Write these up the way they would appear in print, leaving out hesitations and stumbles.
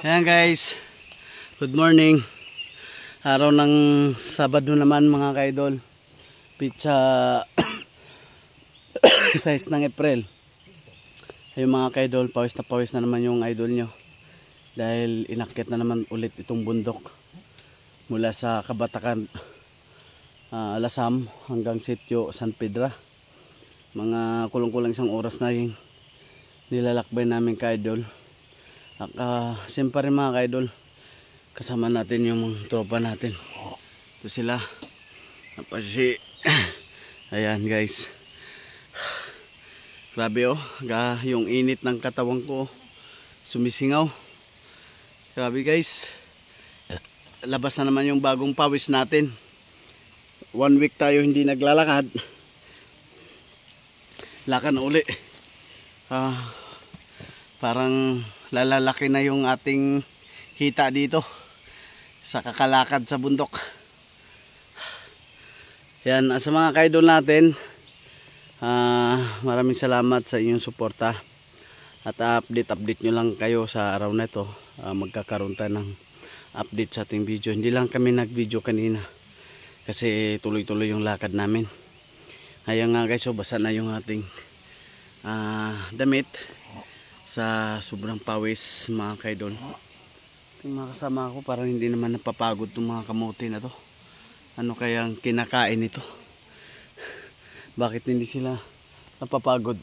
Ayan guys, good morning. Araw ng Sabado naman mga ka-idol. Pitsa 6 ng April. Ayun mga ka-idol, pawis na naman yung idol nyo. Dahil inakyat na naman ulit itong bundok. Mula sa Kabatakan, Lasam hanggang Sitio San Pedro. Mga kulang-kulang isang oras na yung nilalakbay namin ka-idol. Siyempre mga ka-idol, kasama natin yung tropa natin. Ito sila. Ayan guys. Grabe oh, yung init ng katawan ko sumisingaw. Grabe guys. Labas na naman yung bagong pawis natin. 1 week tayo hindi naglalakad. Lakad na uli. Parang lalalaki na yung ating hita dito sa kakalakad sa bundok. Yan, sa mga ka-idol natin, maraming salamat sa inyong suporta at update nyo lang kayo sa araw na ito. Magkakaroon tayo ng update sa ating video. Hindi lang kami nag-video kanina kasi tuloy-tuloy yung lakad namin. Ngayon nga guys, so basa na yung ating damit sa sobrang pawis mga ka-idol. Yung mga kasama ko parang hindi naman napapagod itong mga kamote na to. Ano kayang kinakain ito? Bakit hindi sila napapagod?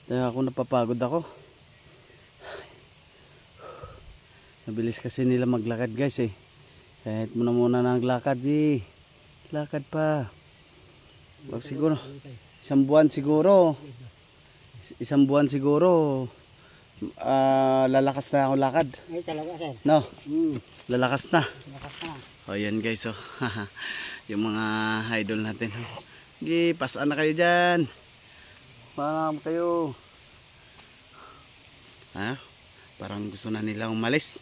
Dahil ako napapagod ako. Nabilis kasi nila maglakad guys eh. Kahit muna naglakad eh. Lakad pa. Wag siguro. Isang buwan siguro. Lalakas na ako lakad. Ay talaga sir. No. Lalakas na. Lakas na. O yan guys oh. Yung mga idol natin. Sige, pasaan na kayo dyan. Parang kayo. Parang gusto na nila umalis.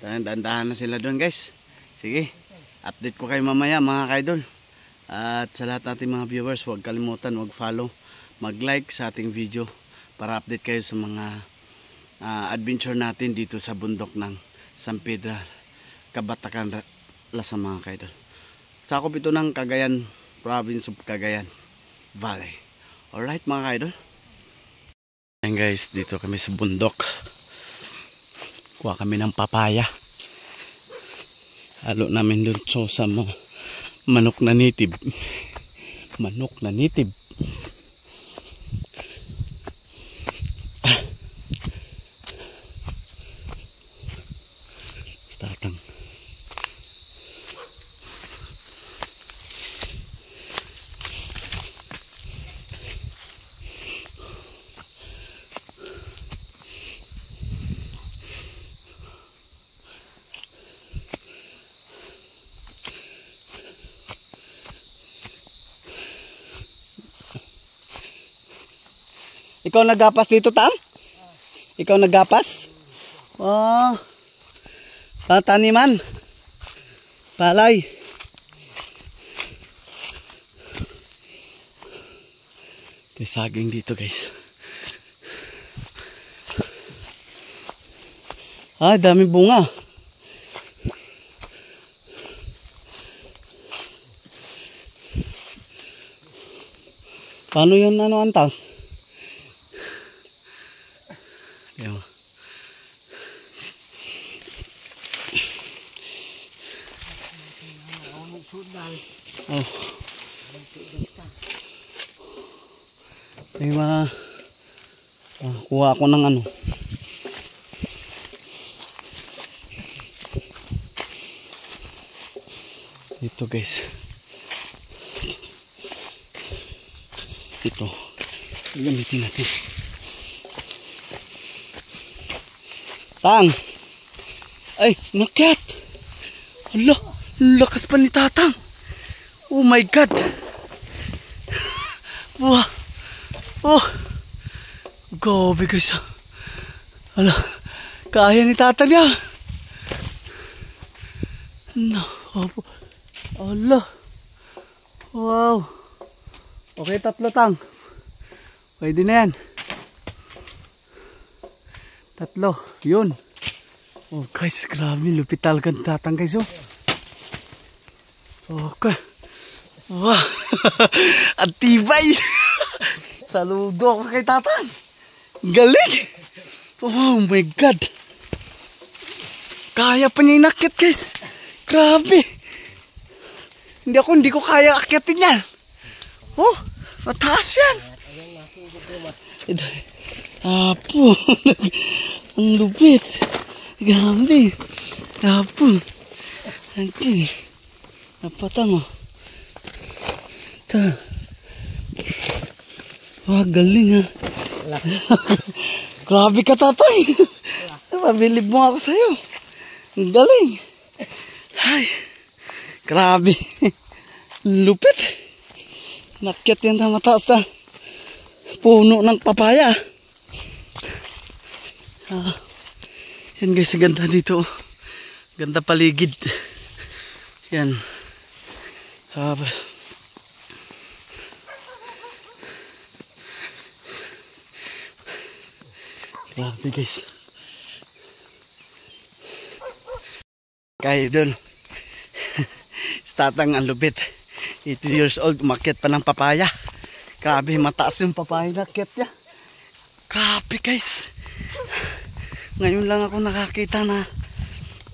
Dahan-dahan na sila doon guys. Sige, update ko kayo mamaya mga ka-idol. At sa lahat natin mga viewers, huwag kalimutan, huwag follow, mag-like sa ating video para update kayo sa mga adventure natin dito sa bundok ng San Pedro, Kabatakan, Lasam mga ka-idol. Sakop ito ng Cagayan, province of Cagayan Valley. Alright mga ka-idol. Ayan guys, dito kami sa bundok. Kuha kami ng papaya. Halo namin dun sa mga manok na native. Manok na native. Tatang. Ikaw nagapas dito, Tang? Ikaw nagapas? Oh. Taniman. Palay. May saging dito, guys. Dami bunga. Paano yun, Antang? Ayan. Oh. May mga kuha ako ng ano. Ito guys. Ito. Gamitin natin. Tang. Ay, nakyat. Hala, lakas pa ni Tatang. Oh my God. Wah. Oh. Gobe guys. Hala. Kaya ni Tatang niya. No. Hala. Wow. Okay, 3 Tang. Pwede na yan. Tatlo. Yun. Oh guys, grabe. Lupit talaga ng tatang guys. Oh. Okay. Wow. Ang tibay. Saludo ako kay tatang. Galing. Oh my God. Kaya pa niya inakit guys. Grabe. Hindi ko kaya akyatin yan. Oh, mataas yan. Apo. Ang lupit. Grabe. Apo. Anti. Napatang oh. Ito. Wah, galing ha. Grabe ka tatay. Mabilib mo ako sa'yo. Ang galing. Ay. Grabe. Lupit. Nakyat yan na mataas na puno ng papaya. Yan guys, ganda dito. Ganda paligid. Yan. Grabe guys. Kaya doon. Tatang ang lupit. 80 years old, umakyat pa ng papaya. Grabe, mataas yung papaya na akyat niya. Grabe guys. Ngayon lang ako nakakita na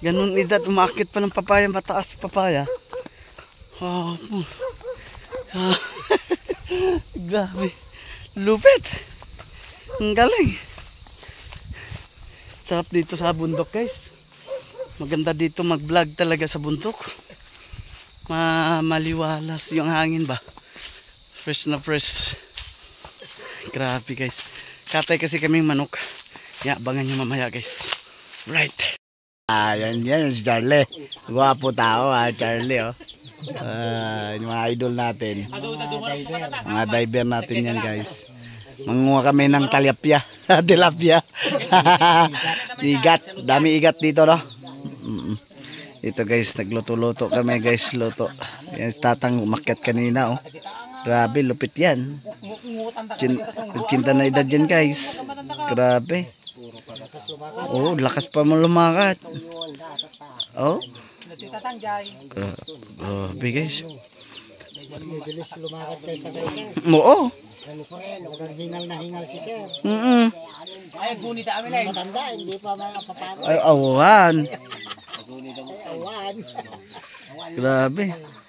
ganun edad, umakyat pa ng papaya, mataas papaya. Oh, grabe. Lupit. Ang galing. Sarap dito sa bundok guys. Maganda dito mag-vlog talaga sa bundok. Maliwalas yung hangin ba. Fresh na fresh. Grabe guys. Katay kasi kaming manok. Ya, abangan nyo mamaya guys. Right. Yan si Charlie. Guwapo tao ha, Charlie oh. Yung mga idol natin. Mga diver natin yan guys. Manguha kami ng talapia. Tilapia. Igat. Dami igat dito no. Ito guys, nagluto-luto kami guys, luto. Yan tatang umakyat kanina oh. Grabe, lupit yan. Cinta na edad yan guys. Grabe. Oh, lakas pa mo lumakat. Oh. Grabe guys. Bilis lumakad kayo sa kayo. Oo. Hingal na hingal si sir. Ay, gunita amin ay. Matanda, hindi pa mapapagod. Ay, awan. Awan. Grabe.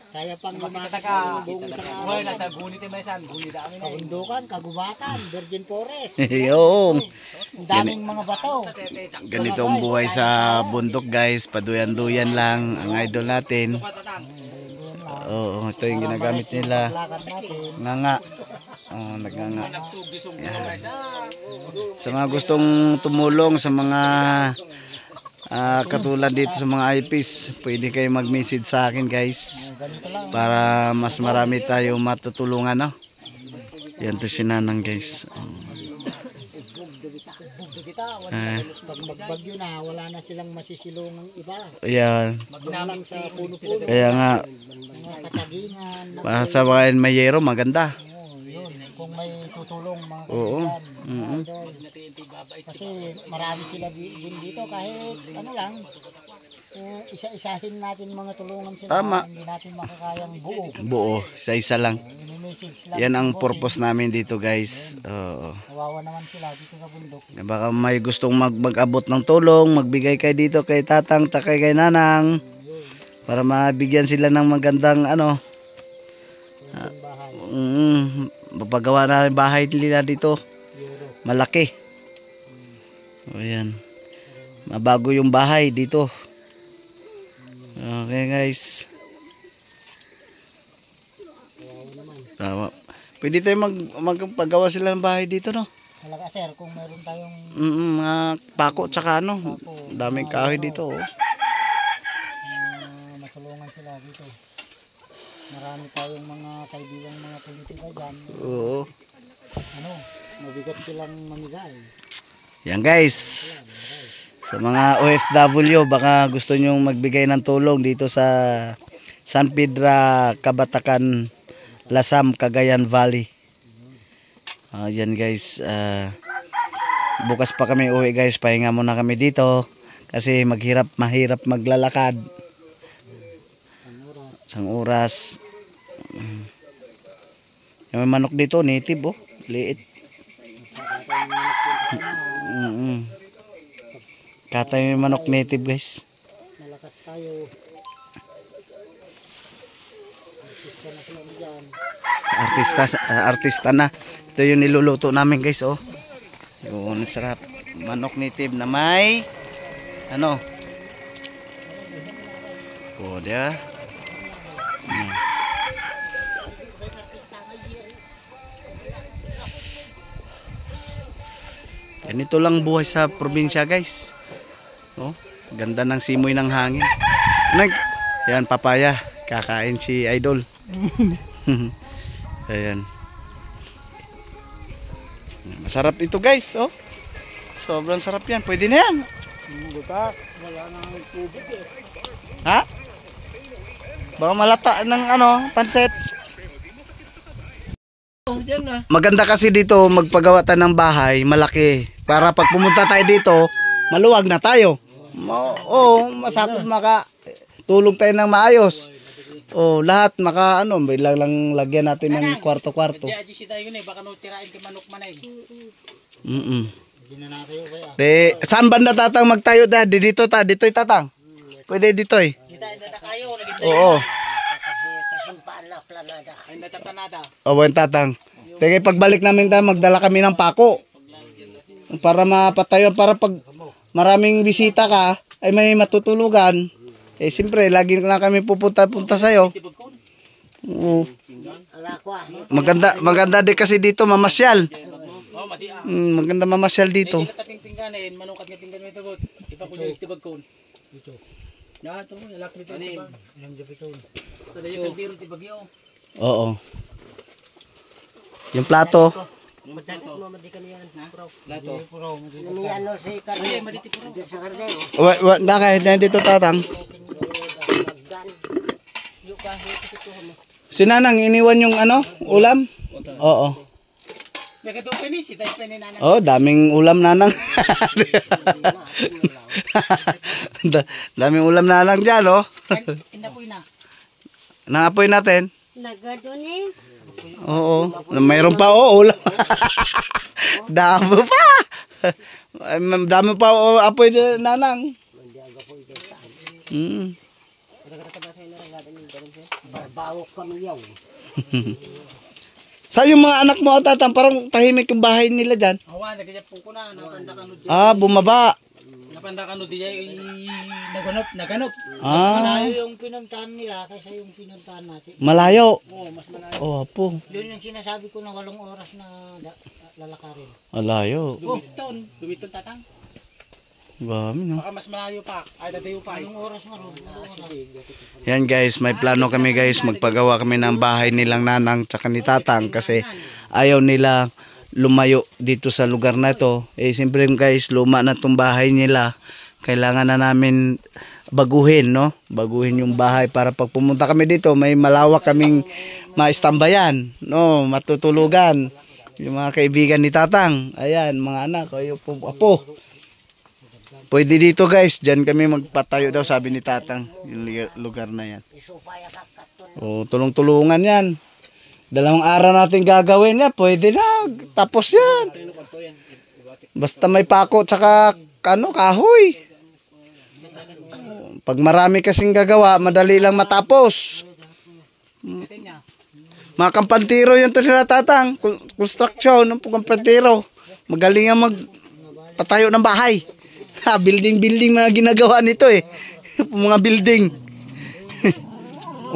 Kaya pang lumakad ng buong isang araw. Hoy, nasa gunita may san, gunita amin ay. Kaundukan, kagubatan, Virgin Forest. Oo. Ang daming mga bato. Ganito ang buhay sa bundok guys. Paduyan-duyan lang ang idol natin. Oo, ito yung ginagamit nila. Lakad natin. Nganga. Oh, nagnganga. Sa mga gustong tumulong sa mga katulad dito sa mga IPs, pwede kayo mag-message sa akin guys. Para mas marami tayo matutulungan no. Yan to si Nanang guys. Pag magbagyo na, wala na silang masisilungang iba. Ayan. Lang sa puno-puno. Kaya nga, Mga kasagingan. para sa mga mayero maganda. Yun, kung may tutulong mga Oo. kaibigan, mga idol. Kasi marami sila din dito kahit ano lang, isa-isahin natin mga tulungan sila. Tama. Hindi natin makakayang buo. Buo, sa isa lang. Message lang. Yan ang purpose namin dito guys. Oo. Kawawa naman sila dito sa bundok. Baka may gustong mag-abot ng tulong, magbigay kayo dito kay Tatang, takay kay Nanang. Para mabigyan sila ng magandang ano. Mapagawa na bahay nila dito. Malaki. O yan. Mabago yung bahay dito. Okay guys. Pwede tayo magpagawa sila ng bahay dito no. Talaga sir, kung meron tayong Mga pako tsaka ano. Daming kahoy dito oh. matulungan sila dito. Marami tayong mga kaibigan, mga politika dyan. Oo. Ano, mabigat silang mamigay. Yan guys. Sa mga OFW baka gusto nyong magbigay ng tulong dito sa San Pedro, Kabatakan, Lasam, Cagayan Valley. Yan guys. bukas pa kami uwi guys, pahinga muna kami dito kasi mahirap maglalakad. Isang oras. Yung manok dito native oh, liit. Katay yung manok native guys. Malakas tayo. Artista na sila dyan. Artista na. Ito yung niluluto namin guys oh. Yun, sarap. Manok native na may ano? Oh, dia. Ganito lang buhay sa probinsya guys. Oh, ganda ng simoy ng hangin. Yan papaya, kakain si Idol. Ayan. Masarap ito guys, oh. Sobrang sarap yan. Pwede na yan. Wala nang tubig eh. Ha? Baka malata ng ano, pansit. Maganda kasi dito magpagawa tayo ng bahay, malaki. Para pag pumunta tayo dito, maluwag na tayo. Oo, masakot tulog tayo ng maayos. Oh, lahat ano, bilang lang lagyan natin ng kwarto-kwarto. Di tayo yun eh, baka no tirain kay manok manay. Hindi na nakayo kaya. Saan banda tatang magtayo dito dito'y tatang. Pwede dito'y. Di tayo dadakayo, naging Oo. Kasimpaan na planada. ay natatanada. Buwan tatang. Teka, pagbalik namin tayo, magdala kami ng pako. Para mapatayo, para pag maraming bisita ka, ay may matutulugan. Siyempre, lagi na kami pupunta sa'yo. Oo. Maganda din kasi dito, mamasyal. Maganda mamasyal dito. Taping pingganin, manukat nga pinggan mo ito. Ipa ko dyan itibag ko. Dito. Yan, ito mo, nalak nito. Ilang japiton. Ito yung kaldero tibag yun. Oo. Yung plato. Madakit mo, madikan yan. Lato. May ano si Carne. Diyan sa Carne. Dahil nandito tatang. Sinanang, iniwan yung ano, ulam? Oo. Oh, daming ulam nanang. Daming ulam nanang dyan, oh. Inapoy na. Nangapoy natin. Nagado ni. Oo. Mayroon pa, oh, ulam. Dami pa. Dami pa, oh, apoy nanang. Barbawok kami yaw. Sa yung mga anak mo tatang, parang tahimik yung bahay nila dyan. Awan, nagkajap po ko na. Napandakan no Bumaba. Napandakan no diya naganop. Malayo yung pinuntahan nila kaysa yung pinuntahan natin. Malayo. Oo, mas malayo. Oh, apo. Yun yung sinasabi ko na 8 oras na lalakarin. Malayo. Lumiton tatang. Bami, no? Baka mas malayo pa. Ay, dadayo pa. Anong oras nga ron? Yan guys, may plano kami guys, magpagawa kami ng bahay nilang nanang tsaka ni tatang kasi ayaw nila lumayo dito sa lugar na to. Siyempre guys, luma na tong bahay nila. Kailangan na namin baguhin, no? Baguhin yung bahay para pag pumunta kami dito, may malawak kaming maistambayan, no? Matutulugan. Yung mga kaibigan ni tatang, ayan, mga anak, kayo po, apo. Pwede dito guys, dyan kami magpatayo daw, sabi ni tatang, yung lugar na yan. Oh, tulong-tulungan yan. 2 araw natin gagawin yan, pwede na, tapos yan. Basta may pako tsaka kahoy. Pag marami kasing gagawa, madali lang matapos. Mga kampantiro yun to sila tatang, construction ng kampantiro. Magaling ang magpatayo ng bahay. Building mga ginagawa nito eh. Mga building.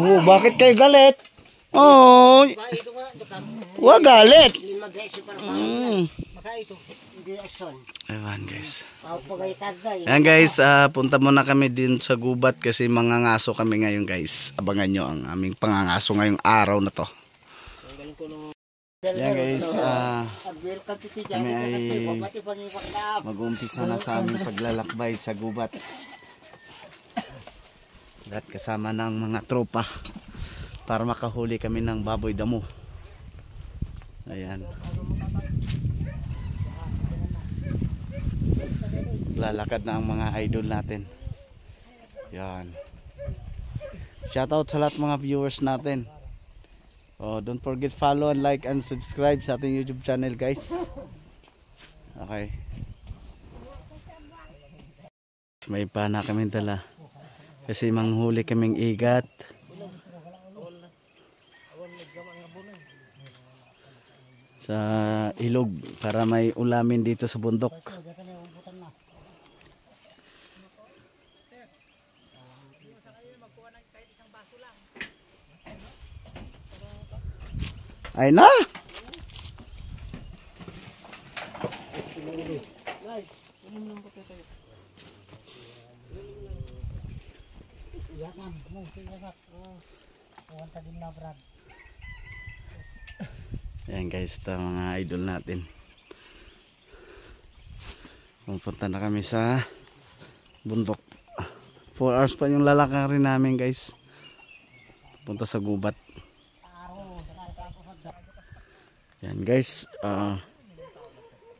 Oh, bakit kayo galit? Oh. Wag galit. Ayan guys. Ayan guys, punta muna kami din sa gubat kasi mangangaso kami ngayon guys. Abangan nyo ang aming pangangaso ngayong araw na to. Ayan guys, kami ay mag-umpisa na sa aming paglalakbay sa gubat. At kasama ng mga tropa para makahuli kami ng baboy damo. Ayan. Naglalakad na ang mga idol natin. Yan. Shoutout sa lahat mga viewers natin. Oh, don't forget follow and like and subscribe sa ating YouTube channel, guys. Okay. May pana kami dala. Kasi manghuli kaming igat. Sa ilog para may ulamin dito sa bundok. Ay na! Ayan guys, ito mga idol natin. Pupunta na kami sa bundok. 4 hours pa yung lalakarin namin guys. Punta sa gubat. Yan guys,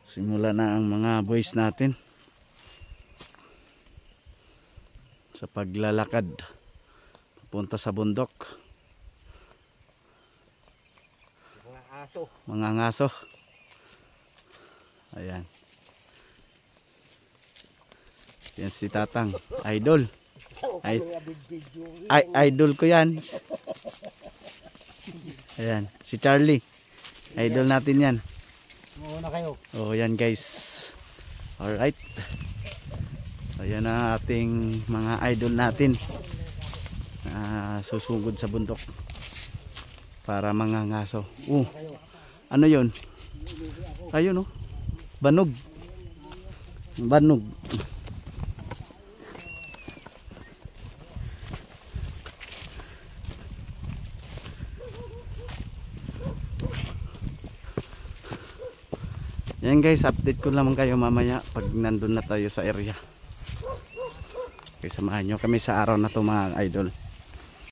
simula na ang mga boys natin sa paglalakad papunta sa bundok. Mga ngaso. Ayan. Yan si Tatang, idol. Idol ko yan. Ayan, si Charlie. Idol natin yan. Muna kayo. Oh, yan guys. Alright. Ayan na ating mga idol natin. Susugod sa bundok para mga ngaso. Ano yun? Ayun, oh. Banog. Banog. Yan guys, update ko naman kayo mamaya pag nandun na tayo sa area. Okay, samahan nyo kami sa araw na to mga idol.